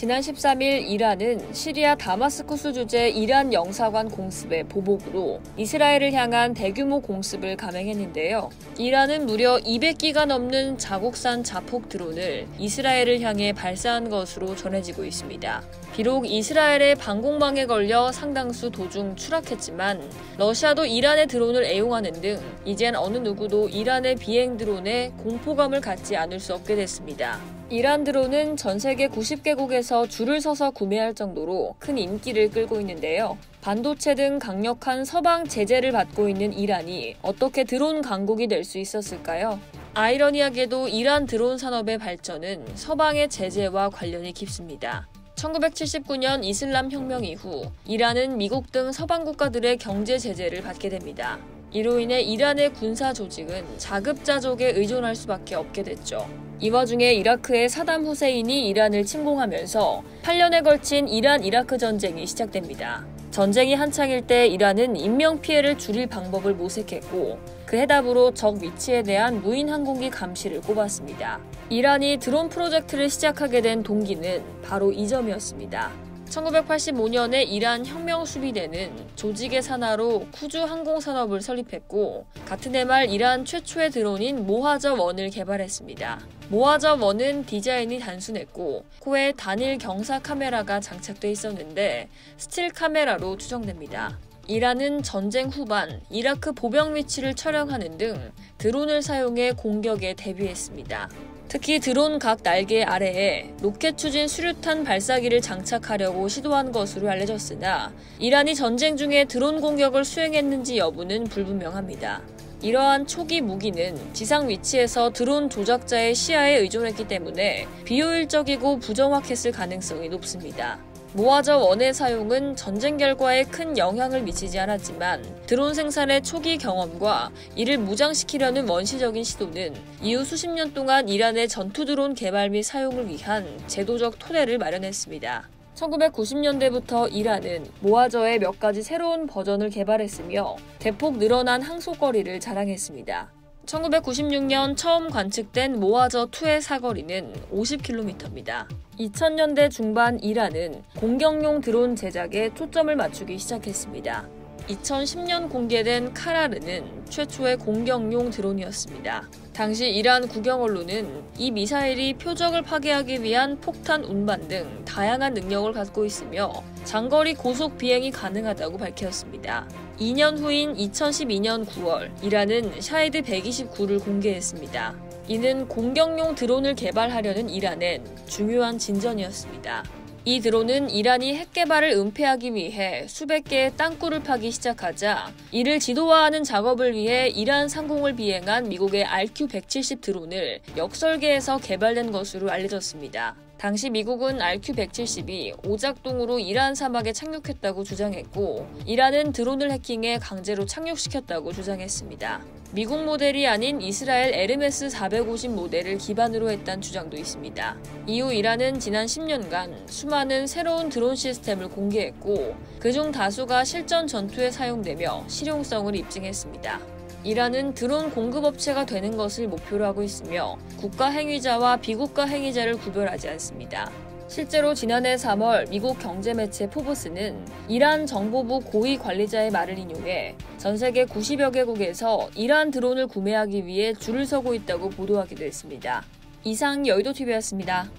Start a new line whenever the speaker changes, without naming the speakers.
지난 13일 이란은 시리아 다마스쿠스 주재 이란 영사관 공습의 보복으로 이스라엘을 향한 대규모 공습을 감행했는데요. 이란은 무려 200기가 넘는 자국산 자폭 드론을 이스라엘을 향해 발사한 것으로 전해지고 있습니다. 비록 이스라엘의 방공망에 걸려 상당수 도중 추락했지만 러시아도 이란의 드론을 애용하는 등 이젠 어느 누구도 이란의 비행 드론에 공포감을 갖지 않을 수 없게 됐습니다. 이란 드론은 전 세계 90개국에서 줄을 서서 구매할 정도로 큰 인기를 끌고 있는데요. 반도체 등 강력한 서방 제재를 받고 있는 이란이 어떻게 드론 강국이 될 수 있었을까요? 아이러니하게도 이란 드론 산업의 발전은 서방의 제재와 관련이 깊습니다. 1979년 이슬람 혁명 이후 이란은 미국 등 서방 국가들의 경제 제재를 받게 됩니다. 이로 인해 이란의 군사 조직은 자급자족에 의존할 수밖에 없게 됐죠. 이 와중에 이라크의 사담 후세인이 이란을 침공하면서 8년에 걸친 이란-이라크 전쟁이 시작됩니다. 전쟁이 한창일 때 이란은 인명피해를 줄일 방법을 모색했고 그 해답으로 적 위치에 대한 무인 항공기 감시를 꼽았습니다. 이란이 드론 프로젝트를 시작하게 된 동기는 바로 이 점이었습니다. 1985년에 이란 혁명수비대는 조직의 산하로 쿠주 항공산업을 설립했고 같은 해 말 이란 최초의 드론인 모하저-1을 개발했습니다. 모하저-1은 디자인이 단순했고 코에 단일 경사 카메라가 장착돼 있었는데 스틸 카메라로 추정됩니다. 이란은 전쟁 후반 이라크 보병 위치를 촬영하는 등 드론을 사용해 공격에 대비했습니다. 특히 드론 각 날개 아래에 로켓 추진 수류탄 발사기를 장착하려고 시도한 것으로 알려졌으나 이란이 전쟁 중에 드론 공격을 수행했는지 여부는 불분명합니다. 이러한 초기 무기는 지상 위치에서 드론 조작자의 시야에 의존했기 때문에 비효율적이고 부정확했을 가능성이 높습니다. 모하저-1의 사용은 전쟁 결과에 큰 영향을 미치지 않았지만 드론 생산의 초기 경험과 이를 무장시키려는 원시적인 시도는 이후 수십 년 동안 이란의 전투 드론 개발 및 사용을 위한 제도적 토대를 마련했습니다. 1990년대부터 이란은 모하저의 몇 가지 새로운 버전을 개발했으며 대폭 늘어난 항속거리를 자랑했습니다. 1996년 처음 관측된 모하저-2의 사거리는 50km입니다. 2000년대 중반 이란은 공격용 드론 제작에 초점을 맞추기 시작했습니다. 2010년 공개된 카라르는 최초의 공격용 드론이었습니다. 당시 이란 국영 언론은 이 미사일이 표적을 파괴하기 위한 폭탄 운반 등 다양한 능력을 갖고 있으며 장거리 고속 비행이 가능하다고 밝혔습니다. 2년 후인 2012년 9월 이란은 샤헤드 129를 공개했습니다. 이는 공격용 드론을 개발하려는 이란엔 중요한 진전이었습니다. 이 드론은 이란이 핵 개발을 은폐하기 위해 수백 개의 땅굴을 파기 시작하자 이를 지도화하는 작업을 위해 이란 상공을 비행한 미국의 RQ-170 드론을 역설계해서 개발된 것으로 알려졌습니다. 당시 미국은 RQ-170이 오작동으로 이란 사막에 착륙했다고 주장했고 이란은 드론을 해킹해 강제로 착륙시켰다고 주장했습니다. 미국 모델이 아닌 이스라엘 에르메스 450 모델을 기반으로 했다는 주장도 있습니다. 이후 이란은 지난 10년간 수많은 새로운 드론 시스템을 공개했고 그중 다수가 실전 전투에 사용되며 실용성을 입증했습니다. 이란은 드론 공급업체가 되는 것을 목표로 하고 있으며 국가 행위자와 비국가 행위자를 구별하지 않습니다. 실제로 지난해 3월 미국 경제매체 포브스는 이란 정보부 고위 관리자의 말을 인용해 전 세계 90여 개국에서 이란 드론을 구매하기 위해 줄을 서고 있다고 보도하기도 했습니다. 이상 여의도TV였습니다.